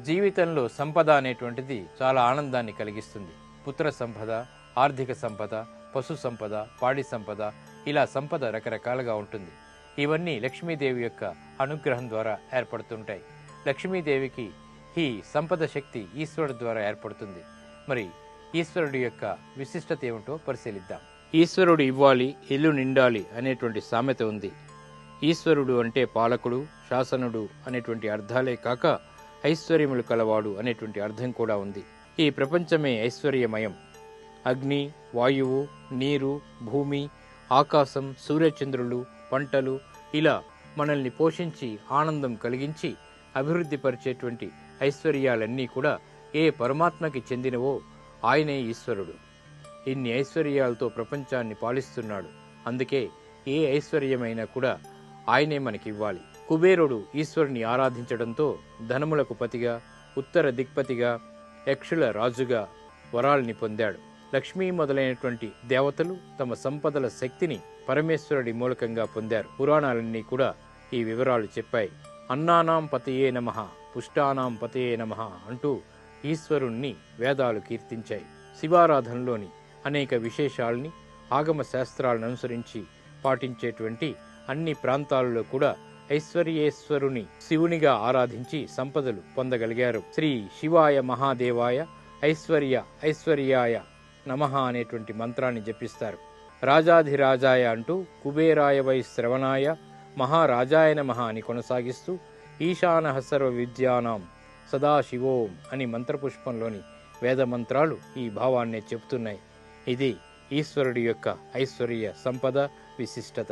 జీవితంలో సంపద అనేటువంటిది చాలా ఆనందాన్ని కలిగిస్తుంది. పుత్ర సంపద, ఆర్థిక సంపద, పశు సంపద, పాడి సంపద, ఇలా సంపద రకరకాలుగా ఉంటుంది. ఇవన్నీ లక్ష్మీదేవి యొక్క అనుగ్రహం ద్వారా ఏర్పడుతుంటాయి. లక్ష్మీదేవికి ఈ సంపద శక్తి ఈశ్వరుడు ద్వారా ఏర్పడుతుంది. మరి ఈశ్వరుడి యొక్క విశిష్టత ఏమిటో పరిశీలిద్దాం. ఈశ్వరుడు ఇవ్వాలి, ఇల్లు నిండాలి అనేటువంటి సామెత ఉంది. ఈశ్వరుడు అంటే పాలకుడు, శాసనుడు అనేటువంటి అర్థాలే కాక ఐశ్వర్యములు కలవాడు అనేటువంటి అర్థం కూడా ఉంది. ఈ ప్రపంచమే ఐశ్వర్యమయం. అగ్ని, వాయువు, నీరు, భూమి, ఆకాశం, సూర్యచంద్రులు, పంటలు ఇలా మనల్ని పోషించి ఆనందం కలిగించి అభివృద్ధి పరిచేటువంటి ఐశ్వర్యాలన్నీ కూడా ఏ పరమాత్మకి చెందినవో ఆయనే ఈశ్వరుడు. ఇన్ని ఐశ్వర్యాలతో ప్రపంచాన్ని పాలిస్తున్నాడు. అందుకే ఏ ఐశ్వర్యమైనా కూడా ఆయనే మనకివ్వాలి. కుబేరుడు ఈశ్వరుని ఆరాధించడంతో ధనములకు పతిగా, ఉత్తర దిక్పతిగా, యక్షుల రాజుగా వరాల్ని పొందాడు. లక్ష్మీ మొదలైనటువంటి దేవతలు తమ సంపదల శక్తిని పరమేశ్వరుడి మూలకంగా పొందారు. పురాణాలన్నీ కూడా ఈ వివరాలు చెప్పాయి. అన్నానాం పతయే నమః, పుష్టానాం పతయే నమః అంటూ ఈశ్వరుణ్ణి వేదాలు కీర్తించాయి. శివారాధనలోని అనేక విశేషాల్ని ఆగమ శాస్త్రాలను అనుసరించి పాటించేటువంటి అన్ని ప్రాంతాలలో కూడా ఐశ్వర్యేశ్వరుని శివునిగా ఆరాధించి సంపదలు పొందగలిగారు. శ్రీ శివాయ మహాదేవాయ ఐశ్వర్యాయ నమః అనేటువంటి మంత్రాన్ని జపిస్తారు. రాజాధిరాజాయ అంటూ కుబేరాయ వై శ్రవణాయ మహారాజాయ నమః అని కొనసాగిస్తూ ఈశానః సర్వ విద్యానాం సదాశివోం అని మంత్రపుష్పంలోని వేద మంత్రాలు ఈ భావాన్నే చెబుతున్నాయి. ఇది ఈశ్వరుడి యొక్క ఐశ్వర్య సంపద విశిష్టత.